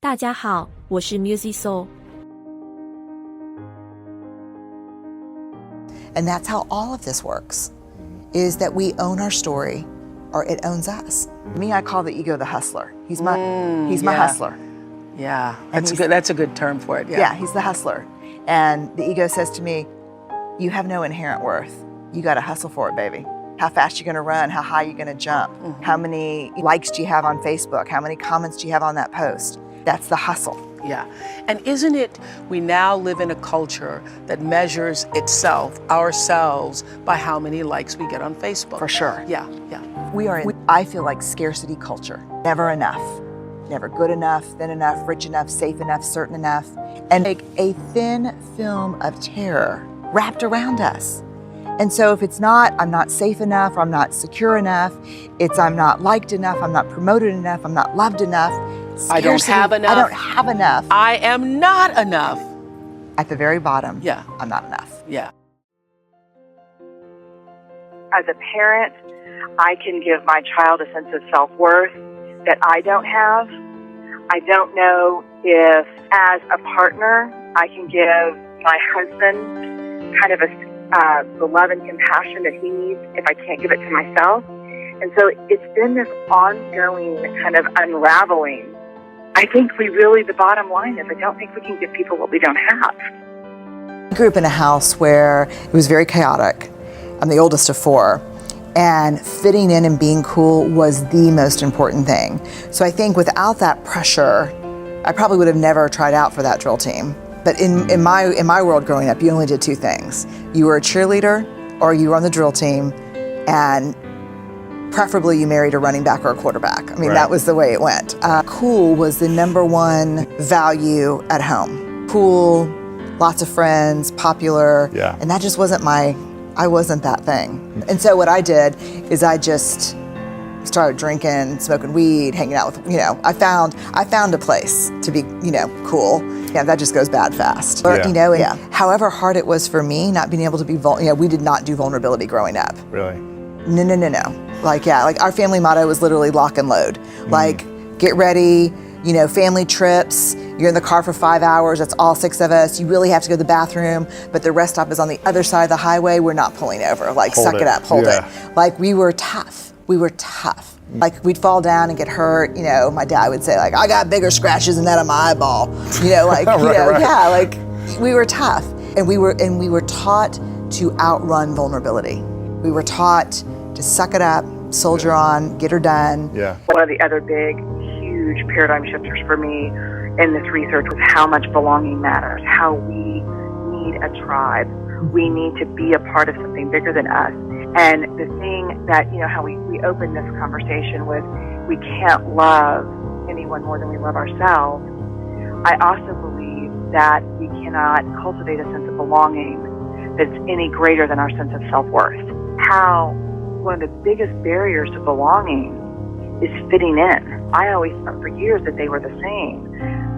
大家好，我是 Music Soul。 And that's how all of this works, is that we own our story or it owns us. Me, I call the ego the hustler. He's my hustler. Yeah, that's a good term for it. Yeah, he's the hustler. And the ego says to me, you have no inherent worth. You got to hustle for it, baby. How fast you going to run? How high you going to jump? How many likes do you have on Facebook? How many comments do you have on that post? That's the hustle. Yeah. And isn't it, we now live in a culture that measures ourselves, by how many likes we get on Facebook. For sure. Yeah. We are in, I feel like, scarcity culture. Never enough. Never good enough, thin enough, rich enough, safe enough, certain enough. And like a thin film of terror wrapped around us. And so if it's not, I'm not safe enough, or I'm not secure enough, it's I'm not liked enough, I'm not promoted enough, I'm not loved enough. Scarcity, I don't have enough. I don't have enough. I am not enough. At the very bottom, Yeah. I'm not enough. Yeah. As a parent, I can give my child a sense of self-worth that I don't have. I don't know if, as a partner, I can give my husband kind of the love and compassion that he needs if I can't give it to myself. And so it's been this ongoing kind of unraveling. I think the bottom line is I don't think we can give people what we don't have. I grew up in a house where it was very chaotic. I'm the oldest of 4. And fitting in and being cool was the most important thing. So I think without that pressure, I probably would have never tried out for that drill team. But in my world growing up, you only did 2 things. You were a cheerleader or you were on the drill team, and preferably you married a running back or a quarterback. I mean, That was the way it went. Cool was the #1 value at home. Cool, lots of friends, popular, and that just wasn't I wasn't that thing. And so what I did is I just started drinking, smoking weed, hanging out with, I found a place to be, cool. Yeah, that just goes bad fast. However hard it was for me not being able to be we did not do vulnerability growing up. Really? No. Like our family motto was literally lock and load. Like, get ready, family trips, you're in the car for 5 hours, that's all 6 of us, you really have to go to the bathroom, but the rest stop is on the other side of the highway, we're not pulling over. Like, hold it up, hold it. Like, we were tough. Like, we'd fall down and get hurt, my dad would say, like, I got bigger scratches than that on my eyeball. Like, we were tough. And we were taught to outrun vulnerability. We were taught to suck it up, soldier on, get her done. Yeah. One of the other big, huge paradigm shifters for me in this research was how much belonging matters, how we need a tribe. We need to be a part of something bigger than us. And the thing that, how we open this conversation with, we can't love anyone more than we love ourselves. I also believe that we cannot cultivate a sense of belonging that's any greater than our sense of self-worth. How one of the biggest barriers to belonging is fitting in. I always thought for years that they were the same,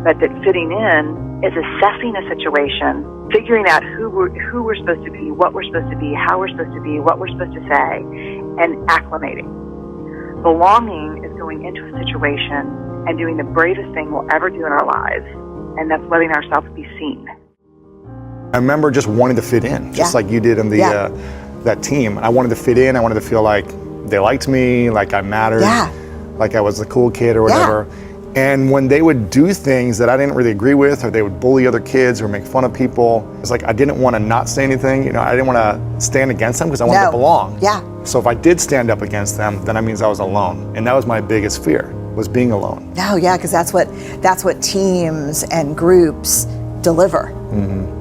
but that fitting in is assessing a situation, figuring out who we're supposed to be, what we're supposed to be, how we're supposed to be, what we're supposed to say, and acclimating. Belonging is going into a situation and doing the bravest thing we'll ever do in our lives, and that's letting ourselves be seen. I remember just wanting to fit in, just like you did in the that team. I wanted to fit in. I wanted to feel like they liked me, like I mattered, like I was the cool kid or whatever. And when they would do things that I didn't really agree with, or they would bully other kids or make fun of people, it's like I didn't want to not say anything. I didn't want to stand against them because I wanted to belong. Yeah. So if I did stand up against them, then that means I was alone. And that was my biggest fear, was being alone. No, because that's what teams and groups deliver.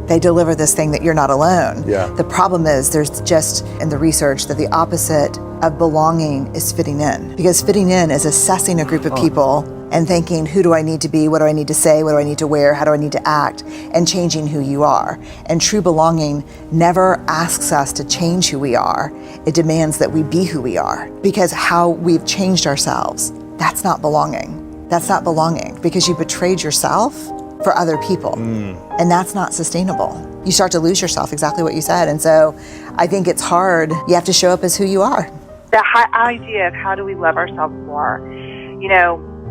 They deliver this thing that you're not alone. Yeah. The problem is there's just in the research that the opposite of belonging is fitting in. Because fitting in is assessing a group of people and thinking, who do I need to be? What do I need to say? What do I need to wear? How do I need to act? And changing who you are. And true belonging never asks us to change who we are. It demands that we be who we are. Because how we've changed ourselves, that's not belonging. That's not belonging because you betrayed yourself for other people. And that's not sustainable. You start to lose yourself, exactly what you said. And so I think it's hard. You have to show up as who you are. The idea of how do we love ourselves more,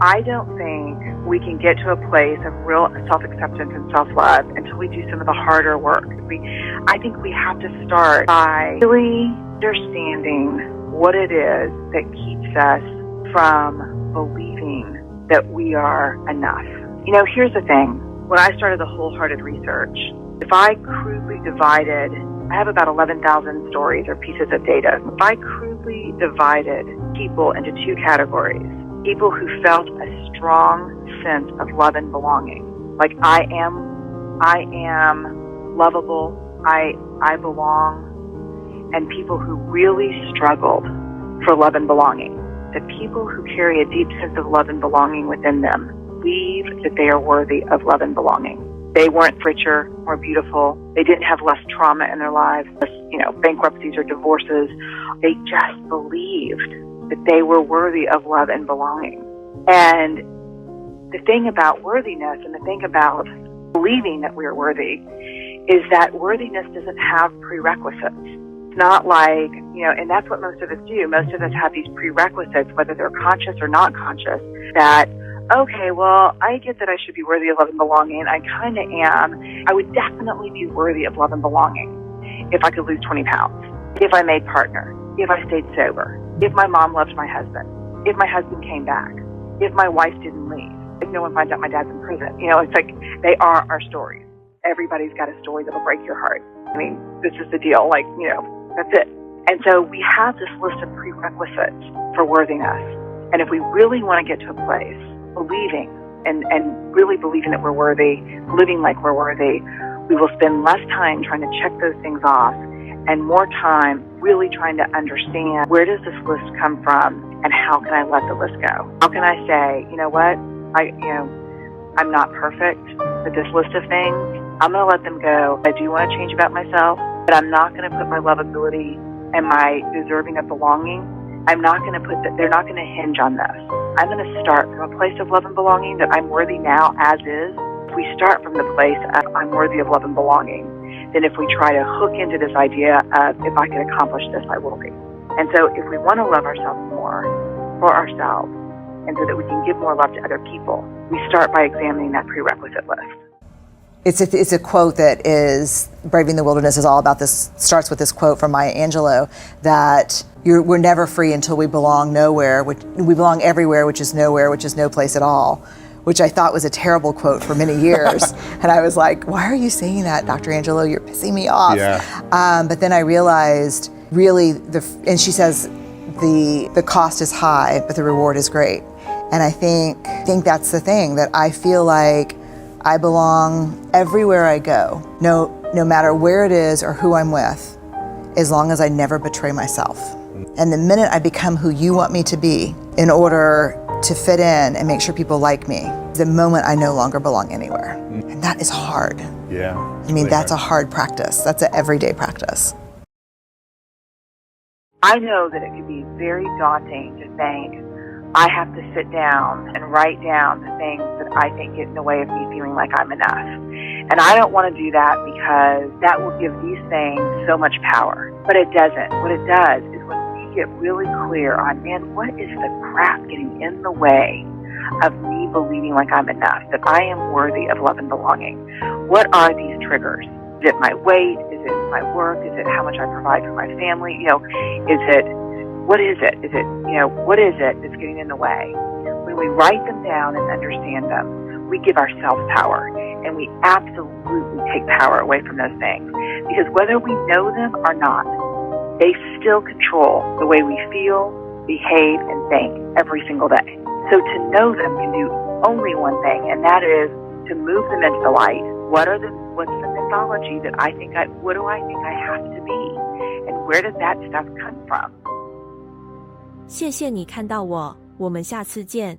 I don't think we can get to a place of real self-acceptance and self-love until we do some of the harder work. I think we have to start by really understanding what it is that keeps us from believing that we are enough. You know, here's the thing. When I started the wholehearted research, if I crudely divided, I have about 11,000 stories or pieces of data. If I crudely divided people into two categories, people who felt a strong sense of love and belonging, like I am lovable, I belong, and people who really struggled for love and belonging. The people who carry a deep sense of love and belonging within them believe that they are worthy of love and belonging. They weren't richer, more beautiful. They didn't have less trauma in their lives, bankruptcies or divorces. They just believed that they were worthy of love and belonging. And the thing about worthiness and the thing about believing that we're worthy is that worthiness doesn't have prerequisites. It's not like, and that's what most of us do. Most of us have these prerequisites, whether they're conscious or not conscious, that, okay, well, I get that I should be worthy of love and belonging. I kind of am. I would definitely be worthy of love and belonging if I could lose 20 pounds, if I made partner, if I stayed sober, if my mom loved my husband, if my husband came back, if my wife didn't leave, if no one finds out my dad's in prison. It's like they are our stories. Everybody's got a story that'll break your heart. I mean, this is the deal. That's it. And so we have this list of prerequisites for worthiness. And if we really want to get to a place believing and really believing that we're worthy, living like we're worthy, we will spend less time trying to check those things off and more time really trying to understand, where does this list come from and how can I let the list go? How can I say, you know what, I'm not perfect with this list of things. I'm going to let them go. I do want to change about myself, but I'm not going to put my lovability and my deserving of belonging, I'm not going to they're not going to hinge on this. I'm going to start from a place of love and belonging that I'm worthy now as is. If we start from the place of I'm worthy of love and belonging, then if we try to hook into this idea of if I can accomplish this, I will be. And so if we want to love ourselves more for ourselves and so that we can give more love to other people, we start by examining that prerequisite list. It's a quote that is, Braving the Wilderness is all about this, starts with this quote from Maya Angelou, that we're never free until we belong nowhere, we belong everywhere, which is nowhere, which is no place at all, which I thought was a terrible quote for many years. And I was like, why are you saying that, Dr. Angelou? You're pissing me off. Yeah. But then I realized, really, and she says, the cost is high, but the reward is great. And I think that's the thing, that I feel like I belong everywhere I go, no matter where it is or who I'm with, as long as I never betray myself. And the minute I become who you want me to be in order to fit in and make sure people like me, the moment I no longer belong anywhere. And that is hard. Yeah. I mean, that's a hard practice. That's an everyday practice. I know that it can be very daunting to think, I have to sit down and write down the things that I think get in the way of me feeling like I'm enough. And I don't want to do that because that will give these things so much power. But it doesn't. What it does is when we get really clear on, man, what is the crap getting in the way of me believing like I'm enough, that I am worthy of love and belonging? What are these triggers? Is it my weight? Is it my work? Is it how much I provide for my family? What is it? What is it that's getting in the way? When we write them down and understand them, we give ourselves power, and we absolutely take power away from those things. Because whether we know them or not, they still control the way we feel, behave, and think every single day. So to know them can do only one thing, and that is to move them into the light. What's the mythology that what do I think I have to be? And where does that stuff come from? 谢谢你看到我，我们下次见。